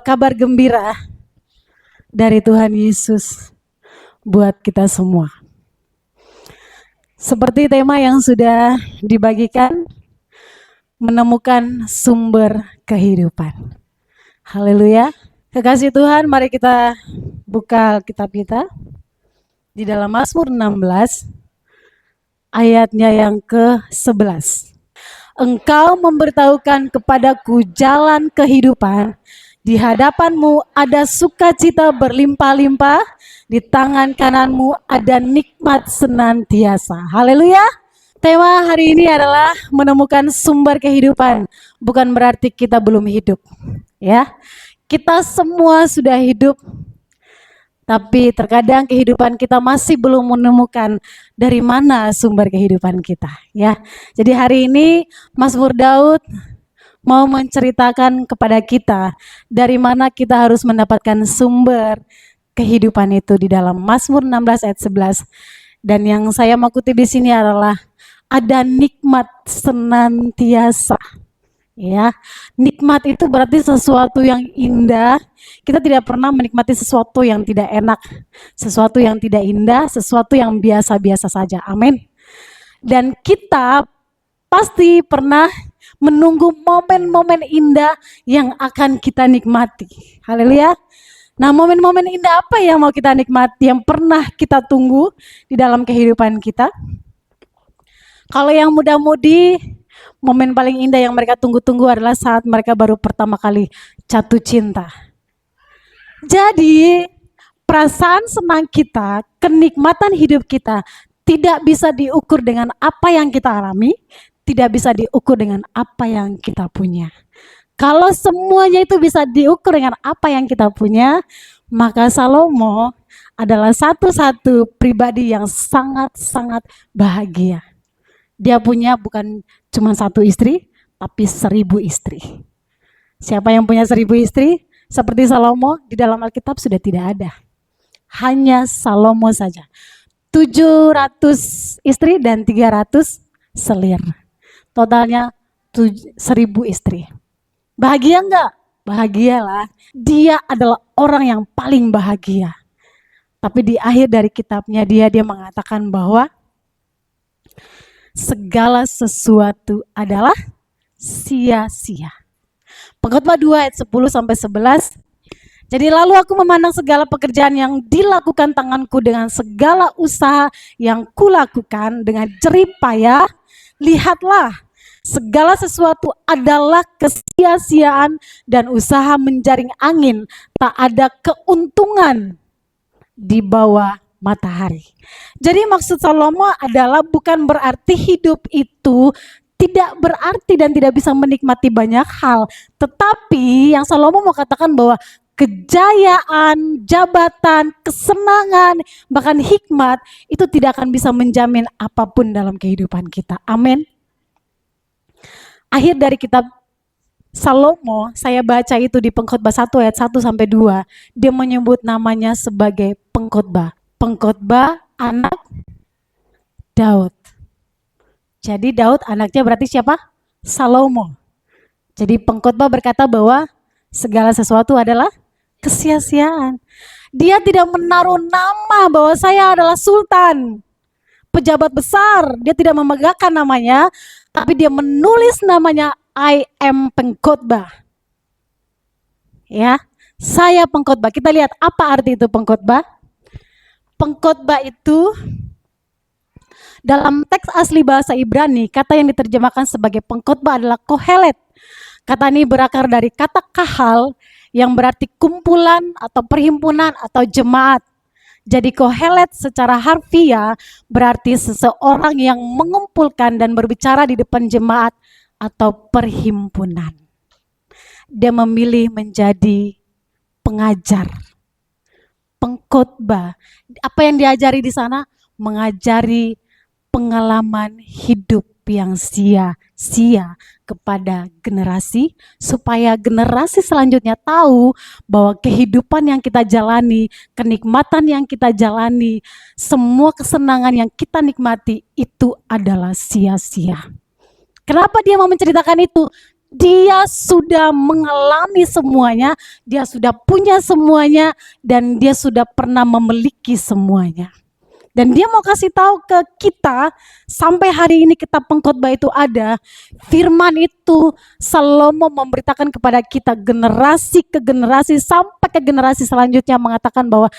kabar gembira dari Tuhan Yesus buat kita semua. Seperti tema yang sudah dibagikan, menemukan sumber kehidupan. Haleluya. Kekasih Tuhan, mari kita buka kitab kita di dalam Mazmur 16 ayatnya yang ke-11. Engkau memberitahukan kepadaku jalan kehidupan, di hadapanmu ada sukacita berlimpah-limpah, di tangan kananmu ada nikmat senantiasa. Haleluya. Tema hari ini adalah menemukan sumber kehidupan. Bukan berarti kita belum hidup, ya. Kita semua sudah hidup, tapi terkadang kehidupan kita masih belum menemukan dari mana sumber kehidupan kita, ya. Jadi hari ini Mazmur Daud mau menceritakan kepada kita dari mana kita harus mendapatkan sumber kehidupan itu di dalam Mazmur 16 ayat 11. Dan yang saya mau kutip di sini adalah ada nikmat senantiasa. Ya, nikmat itu berarti sesuatu yang indah. Kita tidak pernah menikmati sesuatu yang tidak enak, sesuatu yang tidak indah, sesuatu yang biasa-biasa saja. Amin. Dan kita pasti pernah menunggu momen-momen indah yang akan kita nikmati. Haleluya. Nah, momen-momen indah apa yang mau kita nikmati, yang pernah kita tunggu di dalam kehidupan kita? Kalau yang muda-mudi, momen paling indah yang mereka tunggu-tunggu adalah saat mereka baru pertama kali jatuh cinta. Jadi, perasaan senang kita, kenikmatan hidup kita tidak bisa diukur dengan apa yang kita alami, tidak bisa diukur dengan apa yang kita punya. Kalau semuanya itu bisa diukur dengan apa yang kita punya, maka Salomo adalah satu-satu pribadi yang sangat-sangat bahagia. Dia punya bukan cuma satu istri, tapi 1000 istri. Siapa yang punya 1000 istri? Seperti Salomo di dalam Alkitab sudah tidak ada. Hanya Salomo saja. 700 istri dan 300 selir. Totalnya 1000 istri. Bahagia enggak? Bahagialah. Dia adalah orang yang paling bahagia. Tapi di akhir dari kitabnya dia mengatakan bahwa segala sesuatu adalah sia-sia. Pengkhotbah 2 ayat 10 sampai 11. Jadi lalu aku memandang segala pekerjaan yang dilakukan tanganku dengan segala usaha yang kulakukan dengan jerih payah. Lihatlah, segala sesuatu adalah kesia-siaan dan usaha menjaring angin. Tak ada keuntungan di bawah matahari. Jadi maksud Salomo adalah bukan berarti hidup itu tidak berarti dan tidak bisa menikmati banyak hal. Tetapi yang Salomo mau katakan bahwa kejayaan, jabatan, kesenangan, bahkan hikmat itu tidak akan bisa menjamin apapun dalam kehidupan kita. Amin. Akhir dari kitab Salomo, saya baca itu di Pengkhotbah 1 ayat 1 sampai 2. Dia menyebut namanya sebagai pengkhotbah. Pengkhotbah anak Daud. Jadi Daud anaknya berarti siapa? Salomo. Jadi pengkhotbah berkata bahwa segala sesuatu adalah kesia-siaan. Dia tidak menaruh nama bahwa saya adalah sultan, pejabat besar. Dia tidak memegahkan namanya, tapi dia menulis namanya I am pengkhotbah. Ya, saya pengkhotbah. Kita lihat apa arti itu pengkhotbah. Pengkhotbah itu dalam teks asli bahasa Ibrani, kata yang diterjemahkan sebagai pengkhotbah adalah kohelet. Kata ini berakar dari kata kahal yang berarti kumpulan atau perhimpunan atau jemaat. Jadi kohelet secara harfiah berarti seseorang yang mengumpulkan dan berbicara di depan jemaat atau perhimpunan. Dia memilih menjadi pengajar, pengkhotbah. Apa yang diajari di sana? Mengajari pengalaman hidup yang sia-sia kepada generasi, supaya generasi selanjutnya tahu bahwa kehidupan yang kita jalani, kenikmatan yang kita jalani, semua kesenangan yang kita nikmati itu adalah sia-sia. Kenapa dia mau menceritakan itu? Dia sudah mengalami semuanya, dia sudah punya semuanya, dan dia sudah pernah memiliki semuanya. Dan dia mau kasih tahu ke kita, sampai hari ini kitab pengkhotbah itu ada, firman itu Salomo memberitakan kepada kita generasi ke generasi sampai ke generasi selanjutnya, mengatakan bahwa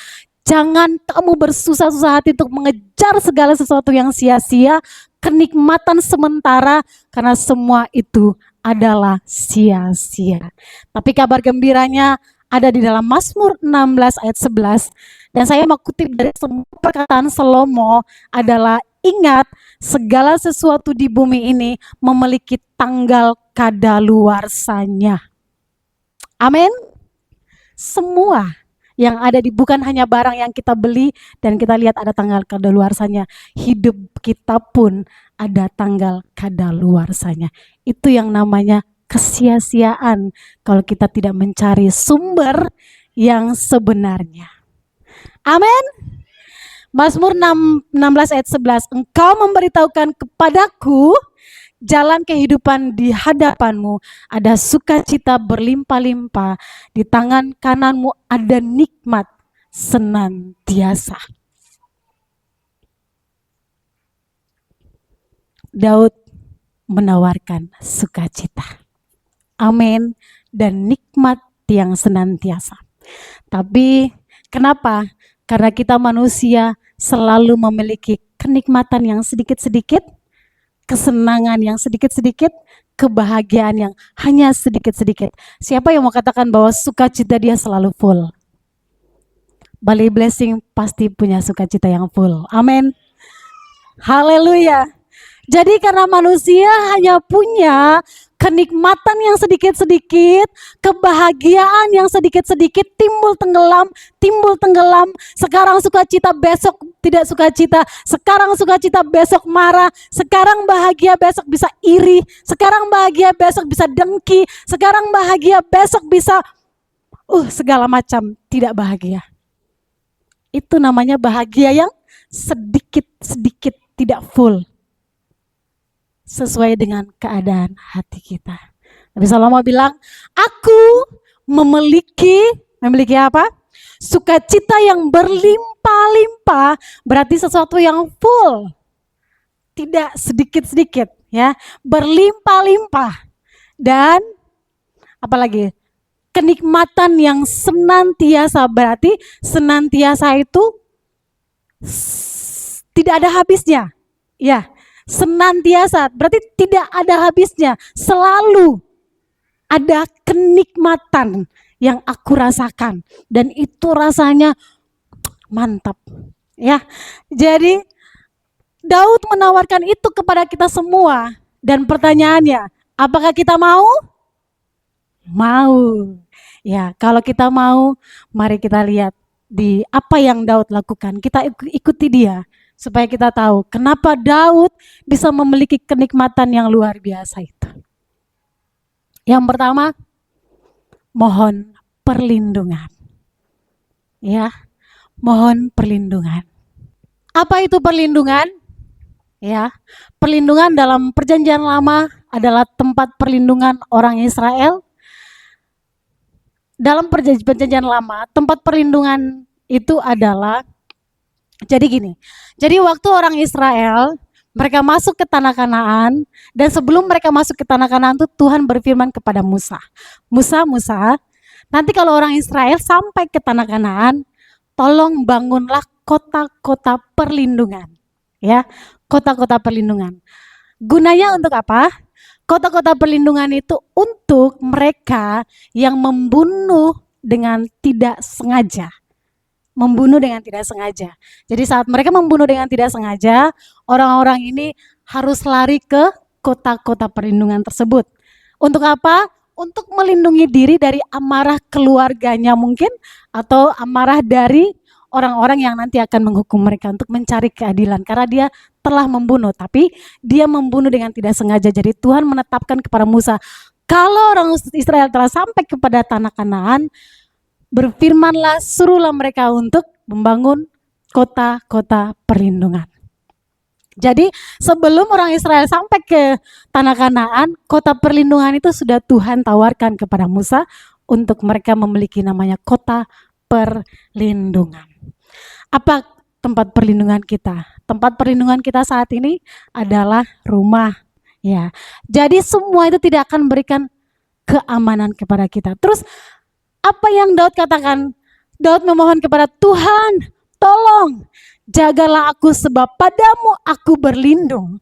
jangan kamu bersusah-susah hati untuk mengejar segala sesuatu yang sia-sia, kenikmatan sementara, karena semua itu adalah sia-sia. Tapi kabar gembiranya ada di dalam Mazmur 16 ayat 11. Dan saya mau kutip dari semua perkataan Salomo adalah, ingat segala sesuatu di bumi ini memiliki tanggal kadaluarsanya. Amin. Semua yang ada di, bukan hanya barang yang kita beli dan kita lihat ada tanggal kadaluarsanya, hidup kita pun ada tanggal kadaluarsanya. Itu yang namanya kesia-siaan kalau kita tidak mencari sumber yang sebenarnya. Amin. Mazmur 16 ayat 11, engkau memberitahukan kepadaku jalan kehidupan, di hadapanmu ada sukacita berlimpah-limpah, di tangan kananmu ada nikmat senantiasa. Daud menawarkan sukacita, amin, dan nikmat yang senantiasa. Tapi kenapa? Karena kita manusia selalu memiliki kenikmatan yang sedikit-sedikit, kesenangan yang sedikit-sedikit, kebahagiaan yang hanya sedikit-sedikit. Siapa yang mau katakan bahwa sukacita dia selalu full? Bali Blessing pasti punya sukacita yang full. Amin. Haleluya. Jadi karena manusia hanya punya kenikmatan yang sedikit-sedikit, kebahagiaan yang sedikit-sedikit, timbul tenggelam, sekarang sukacita, besok tidak sukacita, sekarang sukacita, besok marah, sekarang bahagia, besok bisa iri, sekarang bahagia, besok bisa dengki, sekarang bahagia, besok bisa segala macam tidak bahagia. Itu namanya bahagia yang sedikit-sedikit, tidak full, sesuai dengan keadaan hati kita. Nabi Salomo bilang, aku memiliki apa? Sukacita yang berlimpah-limpah, berarti sesuatu yang full, tidak sedikit-sedikit, ya, berlimpah-limpah. Dan apalagi? Kenikmatan yang senantiasa, berarti senantiasa itu tidak ada habisnya, ya. Senantiasa berarti tidak ada habisnya, selalu ada kenikmatan yang aku rasakan, dan itu rasanya mantap, ya. Jadi Daud menawarkan itu kepada kita semua, dan pertanyaannya, apakah kita mau? Mau. Ya, kalau kita mau, mari kita lihat di apa yang Daud lakukan. Kita ikuti dia supaya kita tahu kenapa Daud bisa memiliki kenikmatan yang luar biasa itu. Yang pertama, mohon perlindungan. Ya, mohon perlindungan. Apa itu perlindungan? Ya, perlindungan dalam Perjanjian Lama adalah tempat perlindungan orang Israel. Dalam Perjanjian Lama, tempat perlindungan itu adalah, jadi gini, jadi waktu orang Israel mereka masuk ke tanah Kanaan, dan sebelum mereka masuk ke tanah Kanaan itu Tuhan berfirman kepada Musa, Musa, nanti kalau orang Israel sampai ke tanah Kanaan, tolong bangunlah kota-kota perlindungan, ya, kota-kota perlindungan. Gunanya untuk apa? Kota-kota perlindungan itu untuk mereka yang membunuh dengan tidak sengaja. Membunuh dengan tidak sengaja. Jadi saat mereka membunuh dengan tidak sengaja, orang-orang ini harus lari ke kota-kota perlindungan tersebut. Untuk apa? Untuk melindungi diri dari amarah keluarganya mungkin, atau amarah dari orang-orang yang nanti akan menghukum mereka, untuk mencari keadilan. Karena dia telah membunuh, tapi dia membunuh dengan tidak sengaja. Jadi Tuhan menetapkan kepada Musa, kalau orang Israel telah sampai kepada tanah Kanaan, berfirmanlah, suruhlah mereka untuk membangun kota-kota perlindungan. Jadi sebelum orang Israel sampai ke tanah Kanaan, kota perlindungan itu sudah Tuhan tawarkan kepada Musa untuk mereka memiliki namanya kota perlindungan. Apa tempat perlindungan kita? Tempat perlindungan kita saat ini adalah rumah. Ya, jadi semua itu tidak akan memberikan keamanan kepada kita. Terus apa yang Daud katakan? Daud memohon kepada Tuhan, tolong jagalah aku sebab padamu aku berlindung.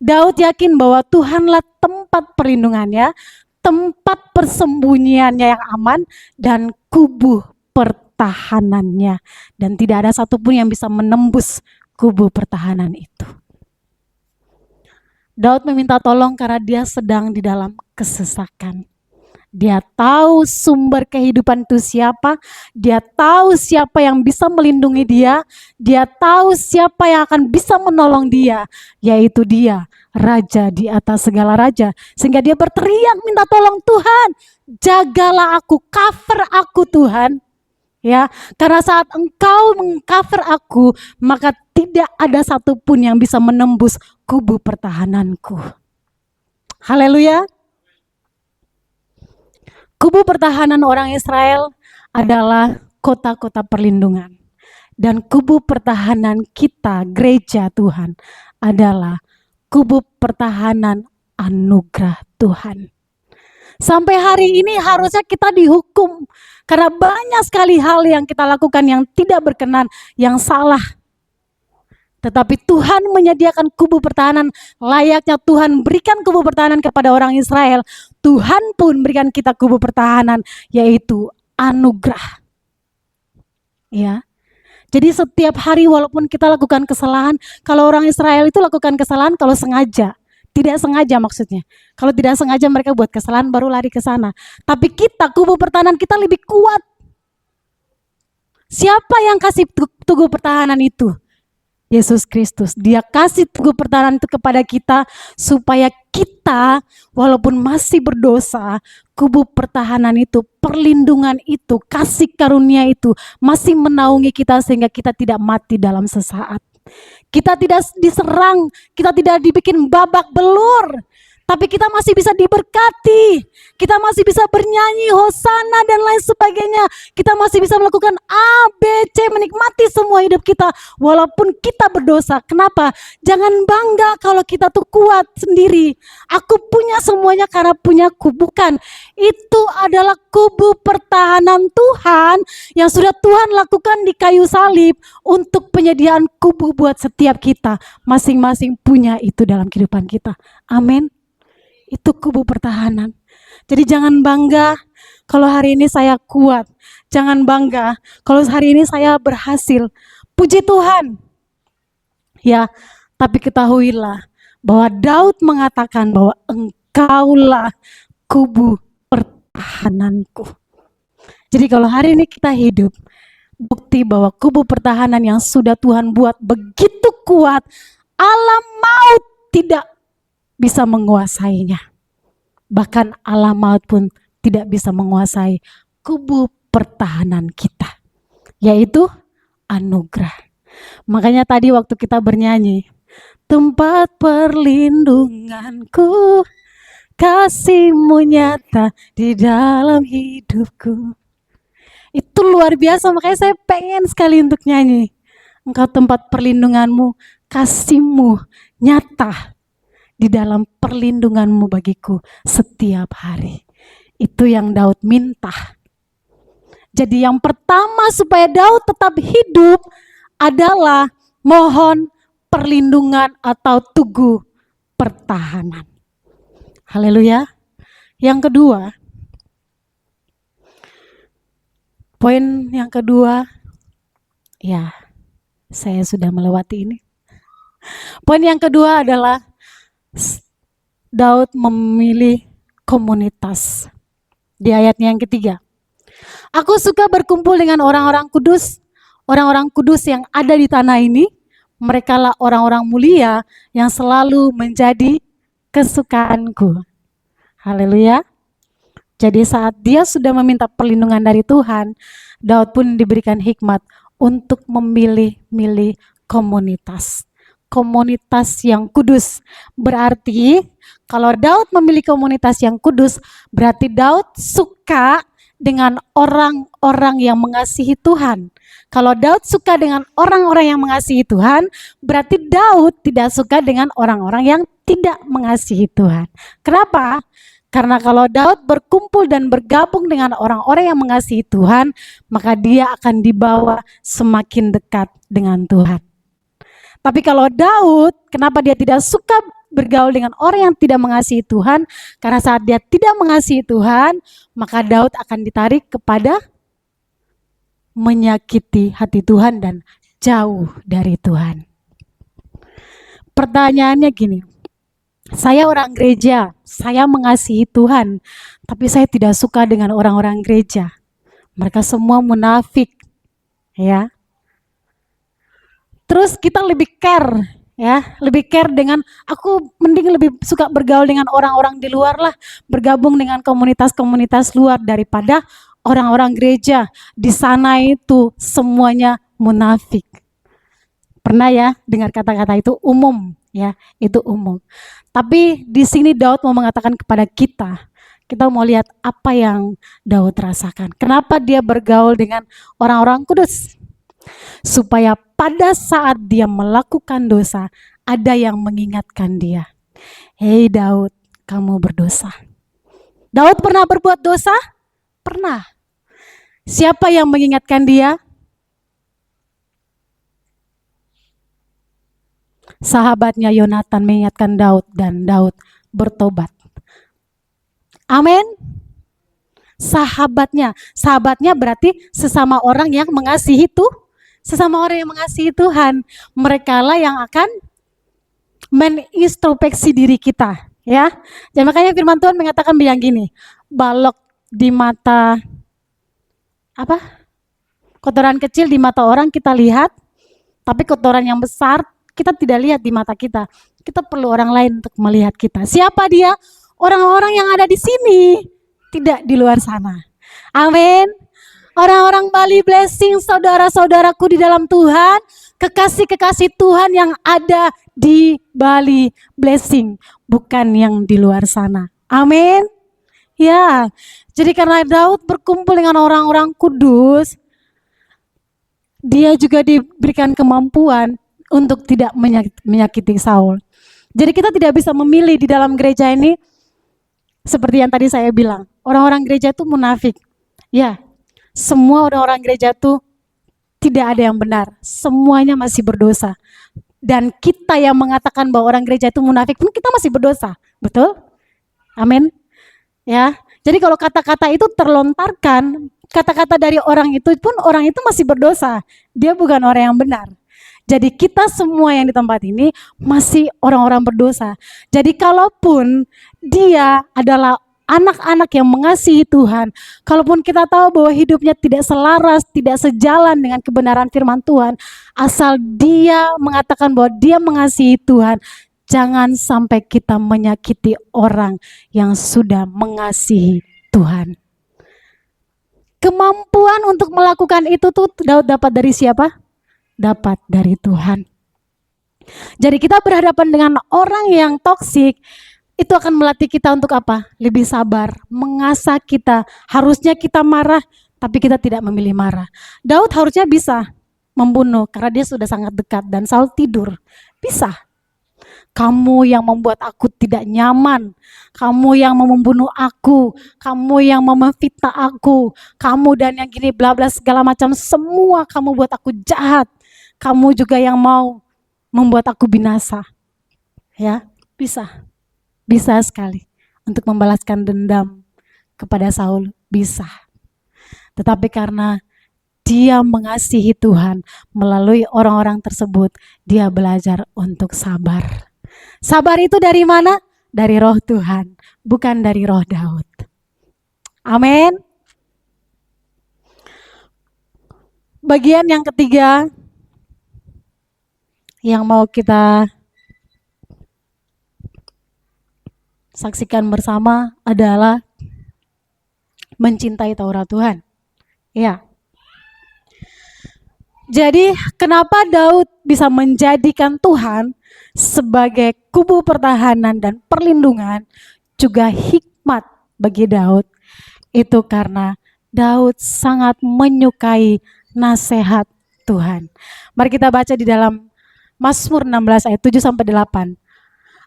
Daud yakin bahwa Tuhanlah tempat perlindungannya, tempat persembunyiannya yang aman, dan kubu pertahanannya. Dan tidak ada satupun yang bisa menembus kubu pertahanan itu. Daud meminta tolong karena dia sedang di dalam kesesakan. Dia tahu sumber kehidupan itu siapa, dia tahu siapa yang bisa melindungi dia tahu siapa yang akan bisa menolong dia, yaitu dia, Raja di atas segala raja. Sehingga dia berteriak minta tolong, Tuhan, jagalah aku, cover aku Tuhan. Ya, karena saat engkau mengcover aku, maka tidak ada satupun yang bisa menembus kubu pertahananku. Haleluya. Kubu pertahanan orang Israel adalah kota-kota perlindungan. Dan kubu pertahanan kita, gereja Tuhan, adalah kubu pertahanan anugerah Tuhan. Sampai hari ini harusnya kita dihukum karena banyak sekali hal yang kita lakukan yang tidak berkenan, yang salah. Tetapi Tuhan menyediakan kubu pertahanan, layaknya Tuhan berikan kubu pertahanan kepada orang Israel. Tuhan pun berikan kita kubu pertahanan, yaitu anugerah. Ya. Jadi setiap hari walaupun kita lakukan kesalahan, kalau orang Israel itu lakukan kesalahan kalau sengaja. Tidak sengaja maksudnya. Kalau tidak sengaja mereka buat kesalahan baru lari ke sana. Tapi kita, kubu pertahanan kita lebih kuat. Siapa yang kasih kubu pertahanan itu? Yesus Kristus. Dia kasih kubu pertahanan itu kepada kita supaya kita walaupun masih berdosa, kubu pertahanan itu, perlindungan itu, kasih karunia itu masih menaungi kita sehingga kita tidak mati dalam sesaat. Kita tidak diserang, kita tidak dibikin babak belur, tapi kita masih bisa diberkati, kita masih bisa bernyanyi hosana dan lain sebagainya, kita masih bisa melakukan A, B, C, menikmati semua hidup kita walaupun kita berdosa. Kenapa? Jangan bangga kalau kita tuh kuat sendiri. Aku punya semuanya karena punyaku. Bukan, itu adalah kubu pertahanan Tuhan yang sudah Tuhan lakukan di kayu salib untuk penyediaan kubu buat setiap kita. Masing-masing punya itu dalam kehidupan kita. Amin. Itu kubu pertahanan. Jadi jangan bangga kalau hari ini saya kuat. Jangan bangga kalau hari ini saya berhasil. Puji Tuhan. Ya, tapi ketahuilah bahwa Daud mengatakan bahwa engkaulah kubu pertahananku. Jadi kalau hari ini kita hidup, bukti bahwa kubu pertahanan yang sudah Tuhan buat begitu kuat, alam maut tidak bisa menguasainya. Bahkan alam maut pun tidak bisa menguasai kubu pertahanan kita, yaitu anugerah. Makanya tadi waktu kita bernyanyi, tempat perlindunganku, kasih-Mu nyata di dalam hidupku. Itu luar biasa, makanya saya pengen sekali untuk nyanyi. Engkau tempat perlindungan-Mu, kasih-Mu nyata di dalam perlindungan-Mu bagiku setiap hari. Itu yang Daud minta. Jadi yang pertama supaya Daud tetap hidup adalah mohon perlindungan atau tugu pertahanan. Haleluya. Yang kedua, poin yang kedua, ya saya sudah melewati ini. Poin yang kedua adalah Daud memilih komunitas. Di ayatnya yang ketiga, aku suka berkumpul dengan orang-orang kudus yang ada di tanah ini. Merekalah orang-orang mulia yang selalu menjadi kesukaanku. Haleluya. Jadi saat dia sudah meminta perlindungan dari Tuhan, Daud pun diberikan hikmat untuk memilih-milih komunitas. komunitas yang kudus. Berarti kalau Daud memilih komunitas yang kudus, berarti Daud suka dengan orang-orang yang mengasihi Tuhan. Kalau Daud suka dengan orang-orang yang mengasihi Tuhan, berarti Daud tidak suka dengan orang-orang yang tidak mengasihi Tuhan. Kenapa? Karena kalau Daud berkumpul dan bergabung dengan orang-orang yang mengasihi Tuhan, maka dia akan dibawa semakin dekat dengan Tuhan. Tapi kalau Daud, kenapa dia tidak suka bergaul dengan orang yang tidak mengasihi Tuhan? Karena saat dia tidak mengasihi Tuhan, maka Daud akan ditarik kepada menyakiti hati Tuhan dan jauh dari Tuhan. Pertanyaannya gini, saya orang gereja, saya mengasihi Tuhan, tapi saya tidak suka dengan orang-orang gereja. Mereka semua munafik, ya. Terus kita lebih care, ya, lebih care dengan aku mending lebih suka bergaul dengan orang-orang di luar lah, bergabung dengan komunitas-komunitas luar daripada orang-orang gereja. Di sana itu semuanya munafik. Pernah ya dengar kata-kata itu? Umum, ya, itu umum. Tapi di sini Daud mau mengatakan kepada kita mau lihat apa yang Daud rasakan. Kenapa dia bergaul dengan orang-orang kudus? Supaya pada saat dia melakukan dosa, ada yang mengingatkan dia. Hei Daud, kamu berdosa. Daud pernah berbuat dosa? Pernah. Siapa yang mengingatkan dia? Sahabatnya Yonatan mengingatkan Daud dan Daud bertobat. Amin. Sahabatnya berarti sesama orang yang mengasihi sesama orang yang mengasihi Tuhan. Mereka lah yang akan menintrospeksi diri kita, ya. Dan makanya firman Tuhan mengatakan bilang gini, balok di mata kotoran kecil di mata orang kita lihat, tapi kotoran yang besar kita tidak lihat di mata kita. Kita perlu orang lain untuk melihat kita. Siapa dia? Orang-orang yang ada di sini, tidak di luar sana. Amin. Orang-orang Bali Blessing, saudara-saudaraku di dalam Tuhan, kekasih-kekasih Tuhan yang ada di Bali Blessing, bukan yang di luar sana. Amin. Ya, jadi karena Daud berkumpul dengan orang-orang kudus, dia juga diberikan kemampuan untuk tidak menyakiti Saul. Jadi kita tidak bisa memilih di dalam gereja ini, seperti yang tadi saya bilang, orang-orang gereja itu munafik. Ya, semua orang-orang gereja itu tidak ada yang benar, semuanya masih berdosa. Dan kita yang mengatakan bahwa orang gereja itu munafik pun kita masih berdosa, betul? Amin. Ya, jadi kalau kata-kata itu terlontarkan, kata-kata dari orang itu pun orang itu masih berdosa, dia bukan orang yang benar. Jadi kita semua yang di tempat ini masih orang-orang berdosa. Jadi kalaupun dia adalah anak-anak yang mengasihi Tuhan, kalaupun kita tahu bahwa hidupnya tidak selaras, tidak sejalan dengan kebenaran firman Tuhan, asal dia mengatakan bahwa dia mengasihi Tuhan, jangan sampai kita menyakiti orang yang sudah mengasihi Tuhan. Kemampuan untuk melakukan itu tuh Daud dapat dari siapa? Dapat dari Tuhan. Jadi kita berhadapan dengan orang yang toksik, itu akan melatih kita untuk apa? Lebih sabar, mengasah kita. Harusnya kita marah, tapi kita tidak memilih marah. Daud harusnya bisa membunuh karena dia sudah sangat dekat dan Saul tidur. Bisa. Kamu yang membuat aku tidak nyaman, kamu yang mau membunuh aku, kamu yang mau memfitnah aku, kamu dan yang gini bla bla segala macam, semua kamu buat aku jahat. Kamu juga yang mau membuat aku binasa. Ya, bisa. Bisa sekali untuk membalaskan dendam kepada Saul, bisa. Tetapi karena dia mengasihi Tuhan, melalui orang-orang tersebut, dia belajar untuk sabar. Sabar itu dari mana? Dari roh Tuhan, bukan dari roh Daud. Amin. Bagian yang ketiga yang mau kita saksikan bersama adalah mencintai Taurat Tuhan. Ya. Jadi kenapa Daud bisa menjadikan Tuhan sebagai kubu pertahanan dan perlindungan, juga hikmat bagi Daud, itu karena Daud sangat menyukai nasihat Tuhan. Mari kita baca di dalam Mazmur 16 ayat 7 sampai 8.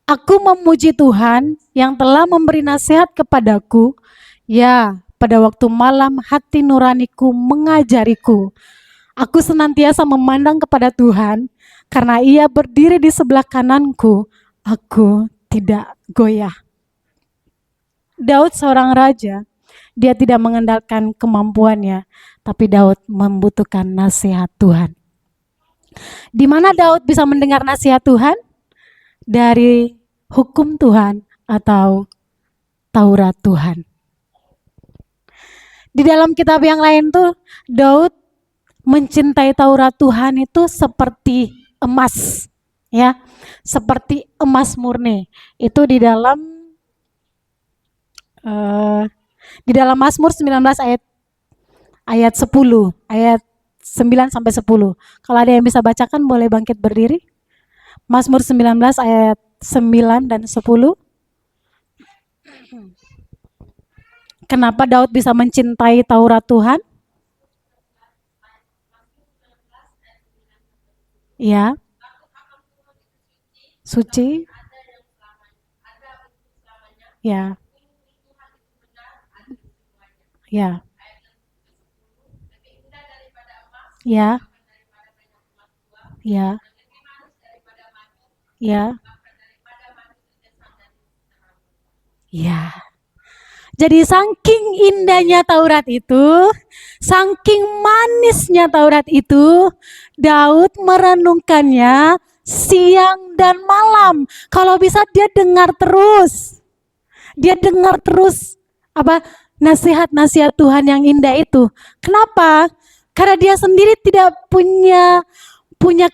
Aku memuji Tuhan yang telah memberi nasihat kepadaku. Ya, pada waktu malam hati nuraniku mengajariku. Aku senantiasa memandang kepada Tuhan, karena Ia berdiri di sebelah kananku, aku tidak goyah. Daud seorang raja, dia tidak mengandalkan kemampuannya, tapi Daud membutuhkan nasihat Tuhan. Di mana Daud bisa mendengar nasihat Tuhan? Dari hukum Tuhan atau Taurat Tuhan. Di dalam kitab yang lain tuh Daud mencintai Taurat Tuhan itu seperti emas, ya, seperti emas murni. Itu di dalam Mazmur 19 ayat 10, ayat 9 sampai 10. Kalau ada yang bisa bacakan boleh bangkit berdiri. Mazmur 19 ayat 9 dan 10. Kenapa Daud bisa mencintai Taurat Tuhan? Ya. Suci. Ya. Ya. Ya. Ya. Ya. Ya. Jadi saking indahnya Taurat itu, saking manisnya Taurat itu, Daud merenungkannya siang dan malam. Kalau bisa dia dengar terus. Dia dengar terus nasihat-nasihat Tuhan yang indah itu. Kenapa? Karena dia sendiri tidak punya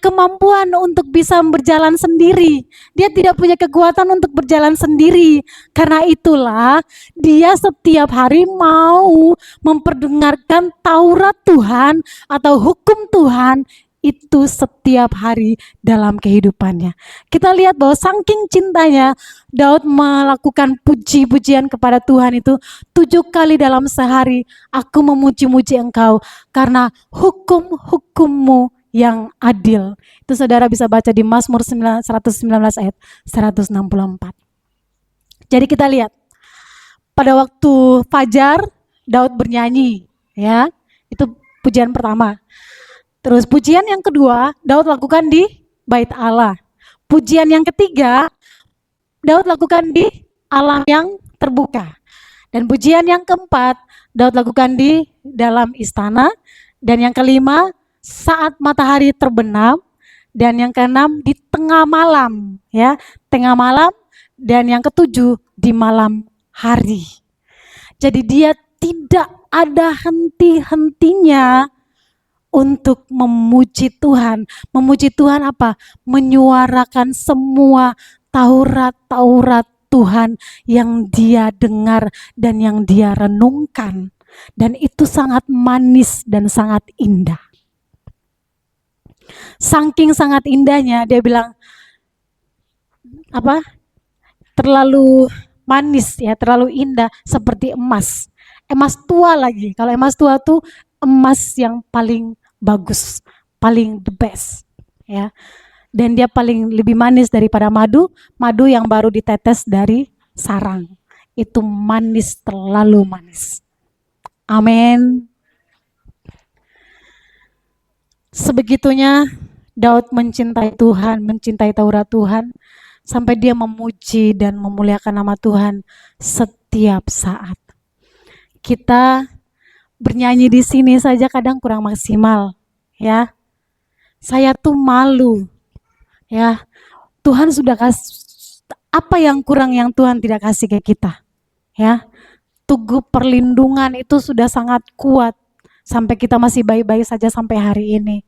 kemampuan untuk bisa berjalan sendiri. Dia tidak punya kekuatan untuk berjalan sendiri. Karena itulah dia setiap hari mau memperdengarkan Taurat Tuhan atau hukum Tuhan itu setiap hari dalam kehidupannya. Kita lihat bahwa saking cintanya Daud melakukan puji-pujian kepada Tuhan itu 7 kali dalam sehari. Aku memuji-muji Engkau karena hukum-hukum-Mu yang adil. Itu saudara bisa baca di Mazmur 119 ayat 164. Jadi kita lihat pada waktu fajar Daud bernyanyi, ya. Itu pujian pertama. Terus pujian yang kedua Daud lakukan di Bait Allah. Pujian yang ketiga Daud lakukan di alam yang terbuka. Dan pujian yang keempat Daud lakukan di dalam istana. Dan yang kelima saat matahari terbenam, dan yang keenam di tengah malam, ya, tengah malam, dan yang ketujuh di malam hari. Jadi dia tidak ada henti-hentinya untuk memuji Tuhan. Memuji Tuhan apa? Menyuarakan semua Taurat-Taurat Tuhan yang dia dengar dan yang dia renungkan. Dan itu sangat manis dan sangat indah. Saking sangat indahnya dia bilang terlalu manis, ya, terlalu indah seperti emas. Emas tua lagi. Kalau emas tua tuh emas yang paling bagus, paling the best, ya. Dan dia paling lebih manis daripada madu yang baru ditetes dari sarang. Itu manis, terlalu manis. Amin. Sebegitunya Daud mencintai Tuhan, mencintai Taurat Tuhan, sampai dia memuji dan memuliakan nama Tuhan setiap saat. Kita bernyanyi di sini saja kadang kurang maksimal, ya. Saya tuh malu, ya. Tuhan sudah kasih, apa yang kurang yang Tuhan tidak kasih ke kita, ya. Tugu perlindungan itu sudah sangat kuat sampai kita masih baik-baik saja sampai hari ini.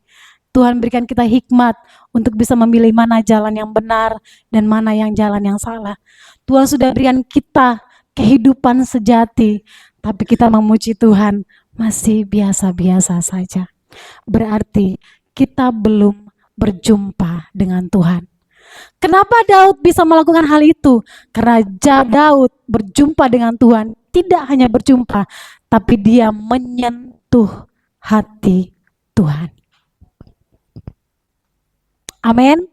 Tuhan berikan kita hikmat untuk bisa memilih mana jalan yang benar dan mana yang jalan yang salah. Tuhan sudah berikan kita kehidupan sejati, tapi kita memuji Tuhan masih biasa-biasa saja. Berarti kita belum berjumpa dengan Tuhan. Kenapa Daud bisa melakukan hal itu? Karena Daud berjumpa dengan Tuhan, tidak hanya berjumpa, tapi dia menyentuh hati Tuhan. Amin.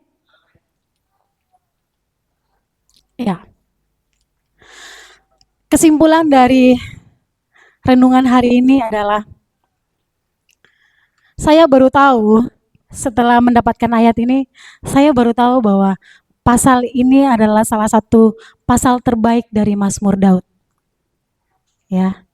Ya. Kesimpulan dari renungan hari ini adalah saya baru tahu setelah mendapatkan ayat ini, saya baru tahu bahwa pasal ini adalah salah satu pasal terbaik dari Mazmur Daud. Ya.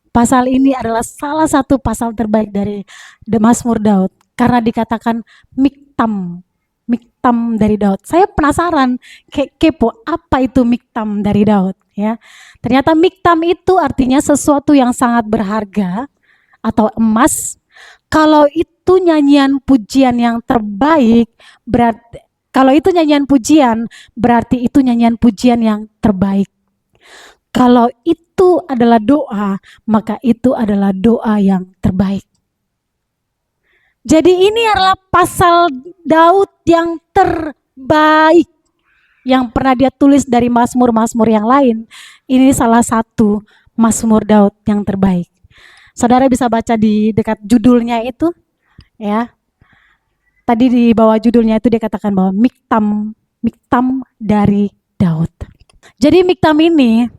Pasal ini adalah salah satu pasal terbaik dari Mazmur Daud karena dikatakan miktam, miktam dari Daud. Saya penasaran, kepo apa itu miktam dari Daud, ya. Ternyata miktam itu artinya sesuatu yang sangat berharga atau emas. Kalau itu nyanyian pujian yang terbaik, berarti kalau itu nyanyian pujian, berarti itu nyanyian pujian yang terbaik. Kalau itu adalah doa, maka itu adalah doa yang terbaik. Jadi ini adalah pasal Daud yang terbaik yang pernah dia tulis dari Mazmur-Mazmur yang lain. Ini salah satu Mazmur Daud yang terbaik. Saudara bisa baca di dekat judulnya itu, ya. Tadi di bawah judulnya itu dia katakan bahwa miktam, miktam dari Daud. Jadi miktam ini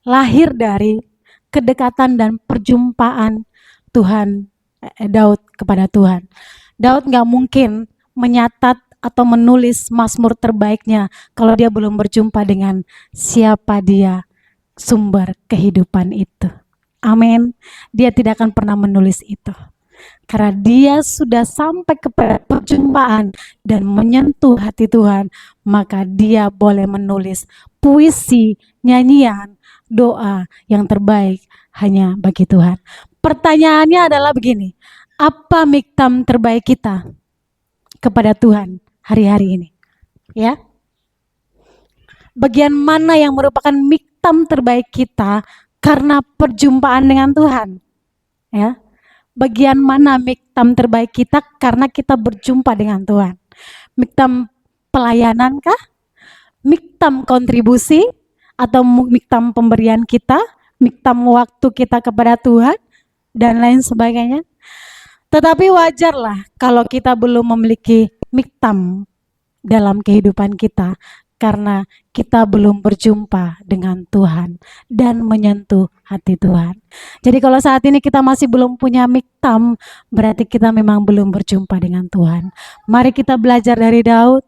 lahir dari kedekatan dan perjumpaan Tuhan, Daud kepada Tuhan. Daud nggak mungkin menyatat atau menulis mazmur terbaiknya kalau dia belum berjumpa dengan siapa dia, sumber kehidupan itu. Amin. Dia tidak akan pernah menulis itu. Karena dia sudah sampai kepada perjumpaan dan menyentuh hati Tuhan, maka dia boleh menulis puisi, nyanyian, doa yang terbaik hanya bagi Tuhan. Pertanyaannya adalah begini, apa miktam terbaik kita kepada Tuhan hari-hari ini? Ya, bagian mana yang merupakan miktam terbaik kita karena perjumpaan dengan Tuhan? Ya, bagian mana miktam terbaik kita karena kita berjumpa dengan Tuhan? Miktam pelayanan kah? Miktam kontribusi? Atau miktam pemberian kita? Miktam waktu kita kepada Tuhan? Dan lain sebagainya. Tetapi wajarlah kalau kita belum memiliki miktam dalam kehidupan kita karena kita belum berjumpa dengan Tuhan dan menyentuh hati Tuhan. Jadi kalau saat ini kita masih belum punya miktam, berarti kita memang belum berjumpa dengan Tuhan. Mari kita belajar dari Daud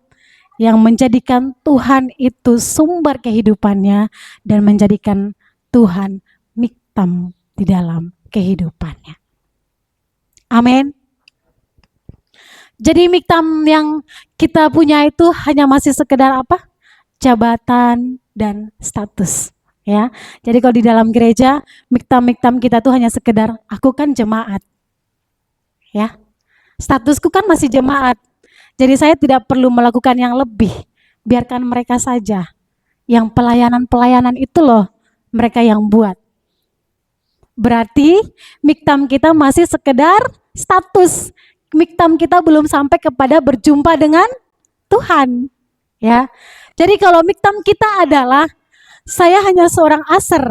yang menjadikan Tuhan itu sumber kehidupannya dan menjadikan Tuhan miktam di dalam kehidupannya. Amin. Jadi miktam yang kita punya itu hanya masih sekedar apa? Jabatan dan status, ya. Jadi kalau di dalam gereja, miktam-miktam kita tuh hanya sekedar aku kan jemaat. Ya. Statusku kan masih jemaat. Jadi saya tidak perlu melakukan yang lebih. Biarkan mereka saja. Yang pelayanan-pelayanan itu loh mereka yang buat. Berarti miktam kita masih sekedar status. Miktam kita belum sampai kepada berjumpa dengan Tuhan. Ya. Jadi kalau miktam kita adalah saya hanya seorang aser.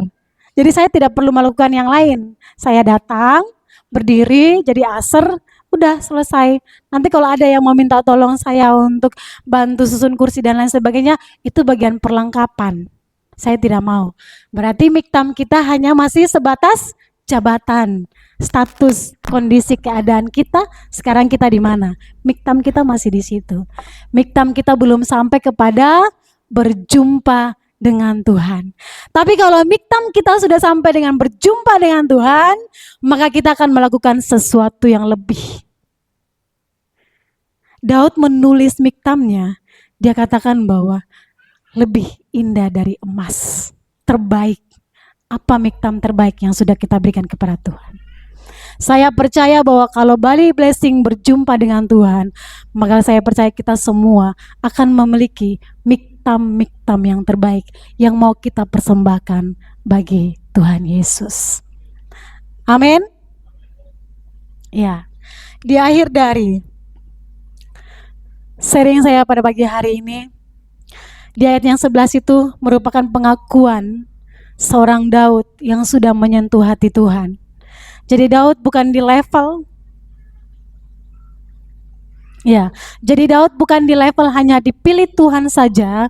Jadi saya tidak perlu melakukan yang lain. Saya datang, berdiri jadi aser, udah selesai. Nanti kalau ada yang mau minta tolong saya untuk bantu susun kursi dan lain sebagainya, itu bagian perlengkapan. Saya tidak mau. Berarti miktam kita hanya masih sebatas jabatan, status, kondisi keadaan kita, sekarang kita di mana? Miktam kita masih di situ. Miktam kita belum sampai kepada berjumpa dengan Tuhan. Tapi kalau miktam kita sudah sampai dengan berjumpa dengan Tuhan, maka kita akan melakukan sesuatu yang lebih. Daud menulis miktamnya, dia katakan bahwa lebih indah dari emas, terbaik. Apa miktam terbaik yang sudah kita berikan kepada Tuhan? Saya percaya bahwa kalau Bali Blessing berjumpa dengan Tuhan, maka saya percaya kita semua akan memiliki miktam-miktam yang terbaik yang mau kita persembahkan bagi Tuhan Yesus. Amin. Ya, di akhir dari sharing saya pada pagi hari ini, Di ayat yang 11 itu merupakan pengakuan seorang Daud yang sudah menyentuh hati Tuhan. Jadi Daud bukan di level di level hanya dipilih Tuhan saja,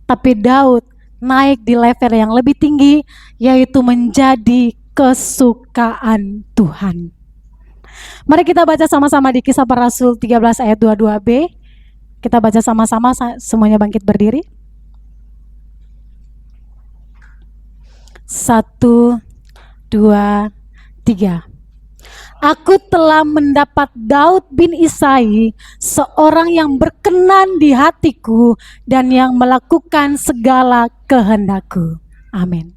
tapi Daud naik di level yang lebih tinggi, yaitu menjadi kesukaan Tuhan. Mari kita baca sama-sama di Kisah Para Rasul 13 ayat 22b. Kita baca sama-sama, semuanya bangkit berdiri. 1, 2, 3. Aku telah mendapat Daud bin Isai, seorang yang berkenan di hatiku dan yang melakukan segala kehendakku. Amin.